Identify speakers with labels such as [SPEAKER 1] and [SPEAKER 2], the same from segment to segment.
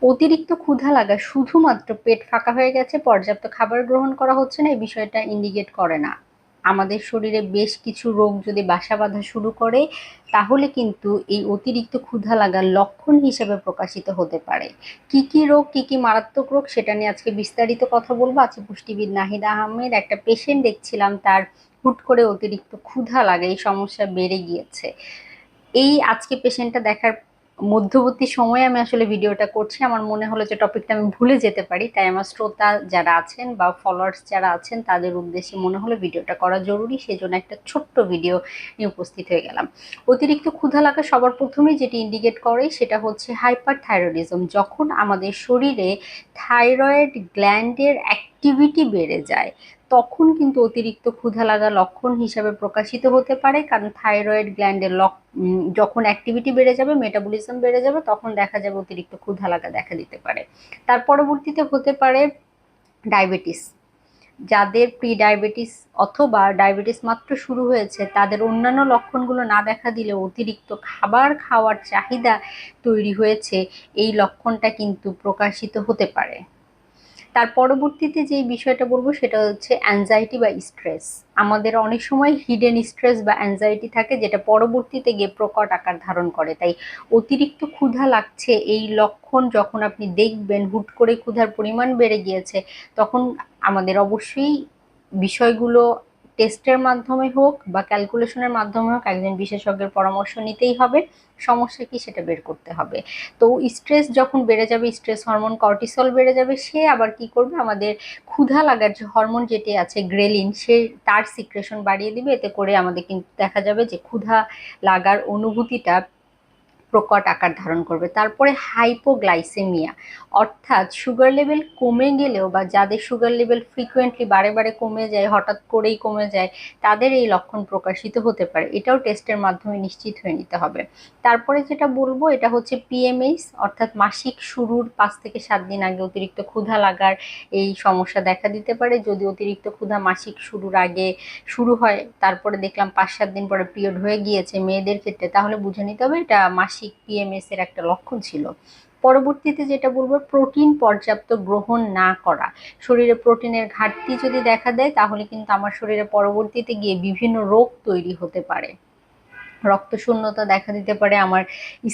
[SPEAKER 1] অতিরিক্ত ক্ষুধা লাগা শুধুমাত্র পেট ফাঁকা হয়ে গেছে, পর্যাপ্ত খাবার গ্রহণ করা হচ্ছে না, এই বিষয়টা ইন্ডিকেট করে না। আমাদের শরীরে বেশ কিছু রোগ যদি বাসা বাঁধা শুরু করে, তাহলে কিন্তু এই অতিরিক্ত ক্ষুধা লাগার লক্ষণ হিসেবে প্রকাশিত হতে পারে। কি কি রোগ, কি কি মারাত্মক রোগ, সেটা নিয়ে আজকে বিস্তারিত কথা বলবো। আজকে পুষ্টিবিদ নাহিদা আহমেদ, একটা পেশেন্ট দেখছিলাম, তার হুট করে অতিরিক্ত ক্ষুধা লাগে, এই সমস্যা বেড়ে গিয়েছে। এই আজকে পেশেন্টটা দেখার মধ্যবর্তী সময়ে আমি আসলে ভিডিওটা করছি। আমার মনে হলো যে টপিকটা আমি ভুলে যেতে পারি, তাই আমার শ্রোতা যারা আছেন বা ফলোয়ার্স যারা আছেন তাদের উদ্দেশ্যে মনে হলো ভিডিওটা করা জরুরি, সেজন্য একটা ছোট্ট ভিডিও নিয়ে উপস্থিত হয়ে গেলাম। অতিরিক্ত ক্ষুধা লাগা সবার প্রথমেই যেটি ইন্ডিকেট করে সেটা হচ্ছে হাইপার থাইরয়েডিজম। যখন আমাদের শরীরে থাইরয়েড গ্ল্যান্ডের অ্যাক্টিভিটি বেড়ে যায়, তখন কিন্তু অতিরিক্ত ক্ষুধা লাগা লক্ষণ হিসাবে প্রকাশিত হতে পারে। কারণ থাইরয়েড গ্ল্যান্ডের যখন অ্যাক্টিভিটি বেড়ে যাবে, মেটাবলিজম বেড়ে যাবে, তখন দেখা যাবে অতিরিক্ত ক্ষুধা লাগা দেখা দিতে পারে। তার পরবর্তীতে হতে পারে ডায়াবেটিস। যাদের প্রি ডায়াবেটিস অথবা ডায়াবেটিস মাত্র শুরু হয়েছে, তাদের অন্যান্য লক্ষণগুলো না দেখা দিলেও অতিরিক্ত খাবার খাওয়ার চাহিদা তৈরি হয়েছে, এই লক্ষণটা কিন্তু প্রকাশিত হতে পারে। তার পরবর্তীতে যে বিষয়টা বলবো সেটা হচ্ছে অ্যাংজাইটি বা স্ট্রেস। আমাদের অনেক সময় হিডেন স্ট্রেস বা অ্যাংজাইটি থাকে, যেটা পরবর্তীতে গিয়ে প্রকট আকার ধারণ করে। তাই অতিরিক্ত ক্ষুধা লাগছে এই লক্ষণ যখন আপনি দেখবেন, হুট করে ক্ষুধার পরিমাণ বেড়ে গিয়েছে, তখন আমাদের অবশ্যই বিষয়গুলো টেস্টের মাধ্যমে হোক বা ক্যালকুলেশনের মাধ্যমে হোক একজন বিশেষজ্ঞের পরামর্শ নিতেই হবে। সমস্যা কি সেটা বের করতে হবে। তো স্ট্রেস যখন বেড়ে যাবে, স্ট্রেস হরমোন কর্টিসল বেড়ে যাবে, সে আবার কি করবে, আমাদের ক্ষুধা লাগার যে হরমোন যেটি আছে গ্রেলিন, সে তার সিক্রেশন বাড়িয়ে দিবে। এতে করে আমাদের কিন্তু দেখা যাবে যে ক্ষুধা লাগার অনুভূতিটা প্রকট আকার ধারণ করবে। তারপরে হাইপোগ্লাইসেমিয়া, অর্থাৎ সুগার লেভেল কমে গেলেও বা যাদের সুগার লেভেল ফ্রিকুয়েন্টলি বারে বারে কমে যায়, হঠাৎ করেই কমে যায়, তাদের এই লক্ষণ প্রকাশিত হতে পারে। এটাও টেস্টের মাধ্যমে নিশ্চিত হয়ে নিতে হবে। তারপরে যেটা বলবো এটা হচ্ছে পিএমএইচ, অর্থাৎ মাসিক শুরুর 5 থেকে 7 দিন আগে অতিরিক্ত ক্ষুধা লাগার এই সমস্যা দেখা দিতে পারে। যদি অতিরিক্ত ক্ষুধা মাসিক শুরুর আগে শুরু হয়, তারপরে দেখলাম 5-7 দিন পরে পিরিয়ড হয়ে গিয়েছে মেয়েদের ক্ষেত্রে, তাহলে বুঝে নিতে হবে এটা মাসিক পিএমএস এর একটা লক্ষণ ছিল। পরবর্তীতে যেটা বলবো, প্রোটিন পর্যাপ্ত গ্রহণ না করা। শরীরে প্রোটিনের ঘাটতি যদি দেখা দেয়, তাহলে কিন্তু আমার শরীরে পরবর্তীতে গিয়ে বিভিন্ন রোগ তৈরি হতে পারে। রক্তশূন্যতা দেখা দিতে পারে, আমার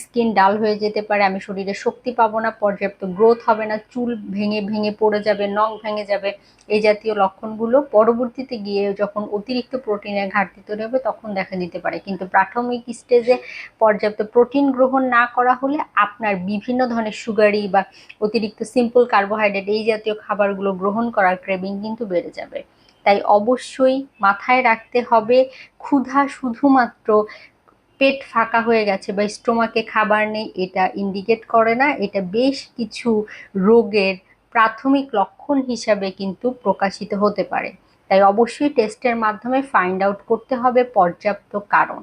[SPEAKER 1] স্কিন ডাল হয়ে যেতে পারে, আমি শরীরে শক্তি পাবো না, পর্যাপ্ত গ্রোথ হবে না, চুল ভেঙে ভেঙে পড়ে যাবে, নখ ভেঙে যাবে। এই জাতীয় লক্ষণগুলো পরবর্তীতে গিয়ে যখন অতিরিক্ত প্রোটিনের ঘাটতি তৈরি হবে তখন দেখা দিতে পারে। কিন্তু প্রাথমিক স্টেজে পর্যাপ্ত প্রোটিন গ্রহণ না করা হলে আপনার বিভিন্ন ধরনের সুগারি বা অতিরিক্ত সিম্পল কার্বোহাইড্রেট এই জাতীয় খাবারগুলো গ্রহণ করার ক্রেভিং কিন্তু বেড়ে যাবে। তাই অবশ্যই মাথায় রাখতে হবে, ক্ষুধা শুধুমাত্র পেট ফাঁকা হয়ে গেছে বা স্টোমাকে খাবার নেই এটা ইন্ডিকেট করে না। এটা বেশ কিছু রোগের প্রাথমিক লক্ষণ হিসাবে কিন্তু প্রকাশিত হতে পারে। তাই অবশ্যই টেস্টের মাধ্যমে ফাইন্ড আউট করতে হবে পর্যাপ্ত কারণ।